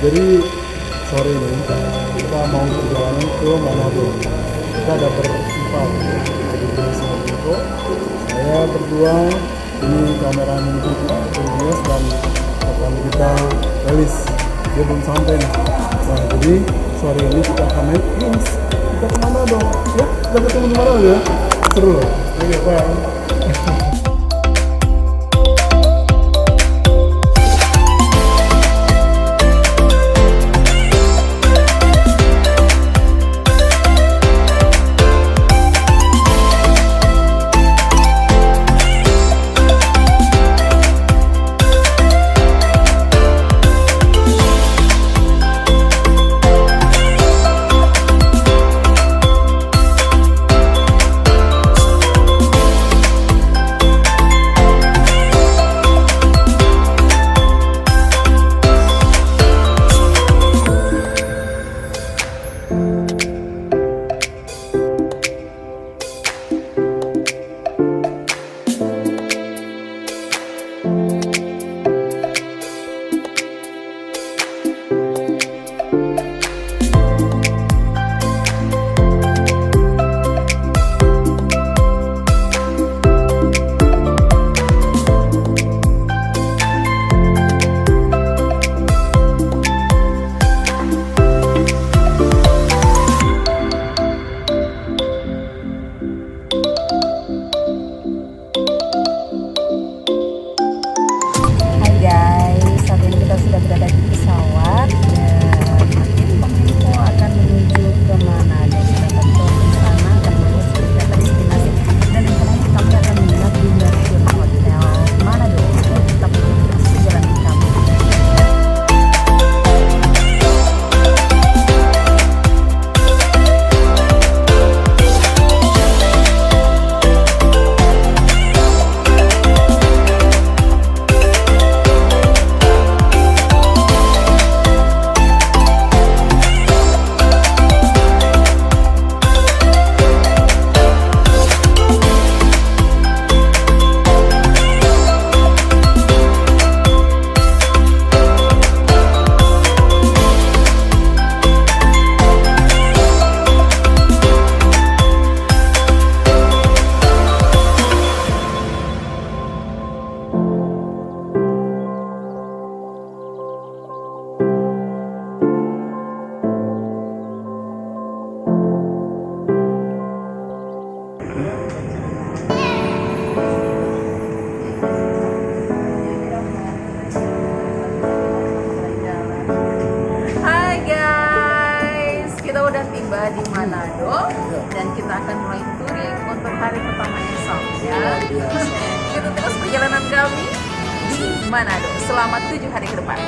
Jadi sore ini kita mau perjalanan ke Manado. Kita ada berempat, jadi sama Biko, saya berdua, ini kameramen kita, Elias, dan rekan kita Elis. Dia belum sampai nih. Nah, jadi sore ini kita akan naik bis. Kita ke Manado, ya? Kita ketemu di Manado ya? Seru loh. Oke, bye. Tiba di Manado dan kita akan mulai touring untuk hari pertama esok ya. Itu terus perjalanan kami di Manado selama 7 hari ke depan.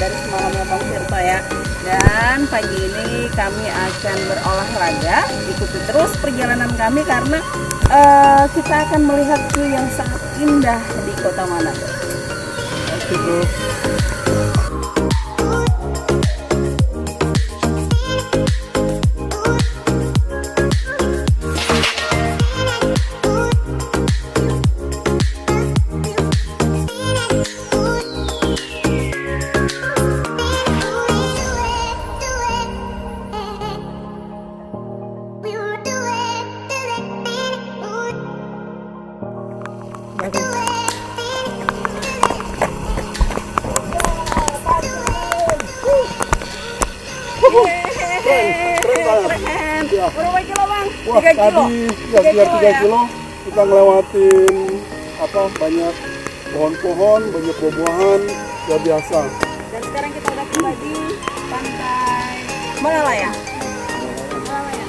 dari semalamnya Bang Tirto ya. Dan pagi ini kami akan berolahraga, ikuti terus perjalanan kami karena kita akan melihat view yang sangat indah di Kota Manado. Oke, Bu. Keren. Berapa kilo Bang? Wah, 3 kilo. tadi ya sekitar 3 kilo kita ngelewatin banyak pohon-pohon, banyak buah-buahan, ya biasa. Dan sekarang kita udah tiba di pantai Malalaya. Malalaya.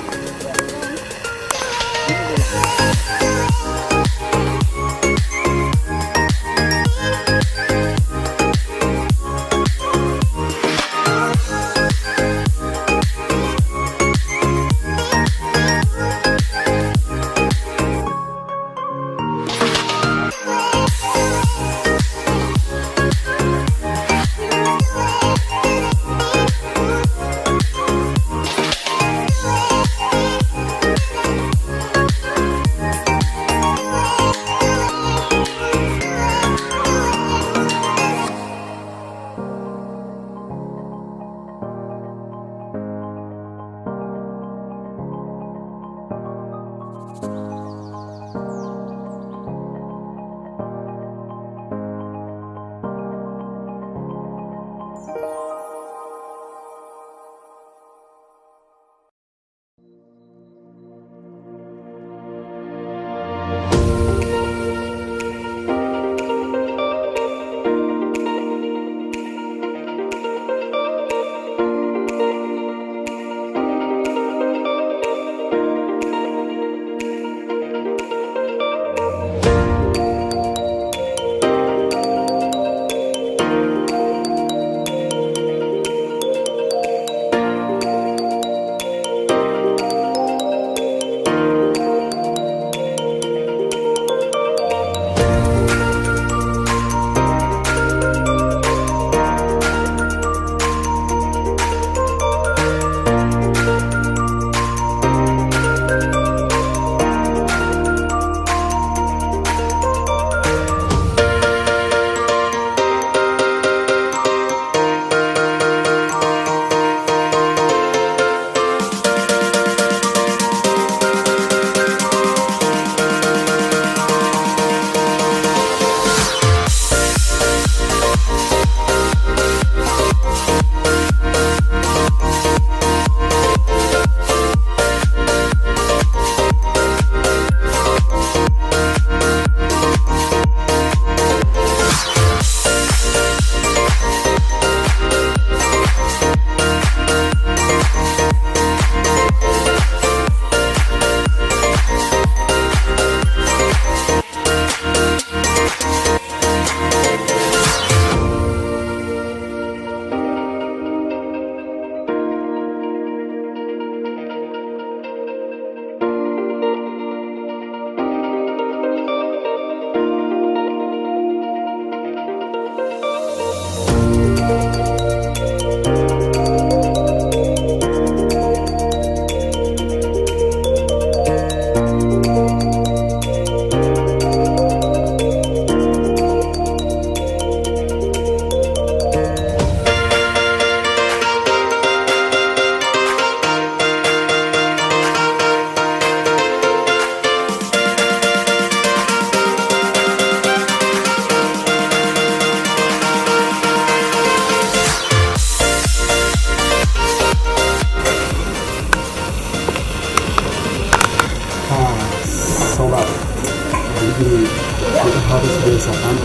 harus biasakan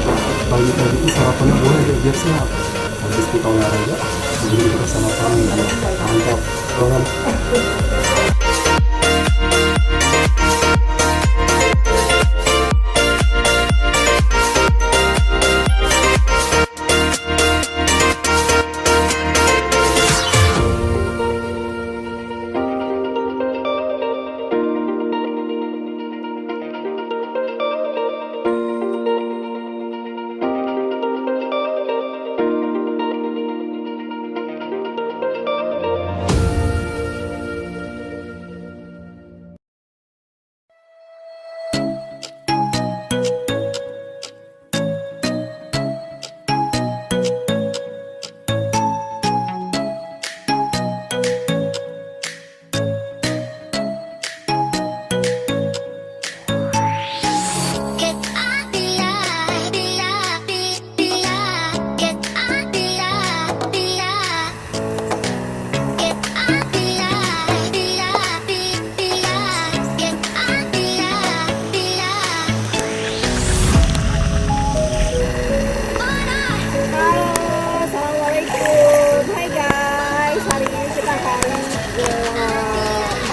pagi-pagi itu sarapannya boleh deh biar sehat. Habis kita olahraga, jadi kita sama pagi mantap banget.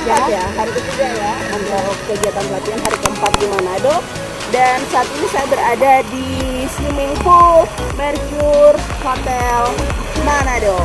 keempat ya, hari ketiga ya untuk kegiatan pelatihan hari keempat di Manado. Dan saat ini saya berada di swimming pool Mercure Hotel Manado.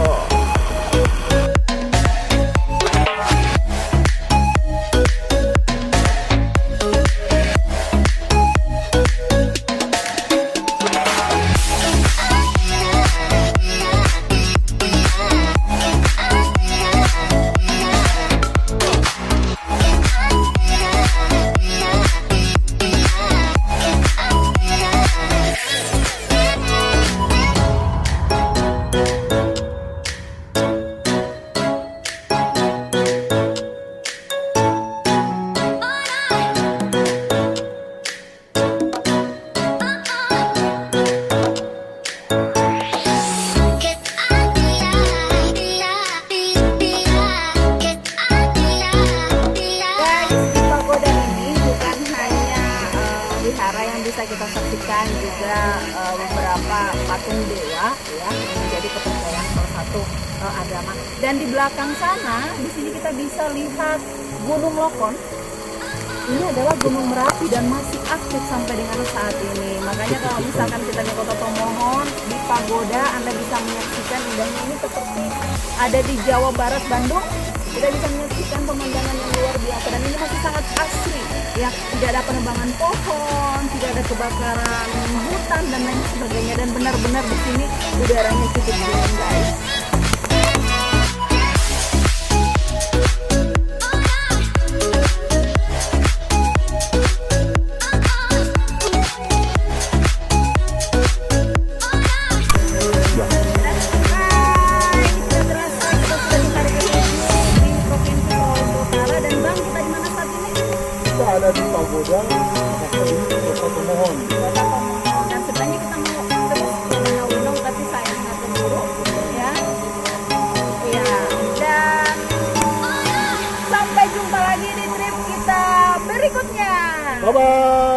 Bisa kita saksikan juga beberapa patung dewa ya, yang menjadi kepercayaan salah satu agama. Dan di belakang sana, di sini kita bisa lihat Gunung Lokon. Ini adalah Gunung Merapi dan masih aktif sampai dengan saat ini. Makanya kalau misalkan kita di Kota Tomohon, di Pagoda, Anda bisa menyaksikan indahnya ini seperti ada di Jawa Barat, Bandung. Kita bisa menyaksikan pemandangan yang luar biasa dan ini masih sangat asri ya, tidak ada penebangan pohon, tidak ada kebakaran hutan dan lain sebagainya, dan benar-benar di sini udaranya cukup dingin guys. Ada di Pagoda, di Kota Tomohon. Dan sebenarnya kita mau terus gunung tapi saya nggak terburu ya. Ya, dan sampai jumpa lagi di trip kita berikutnya. Bye bye.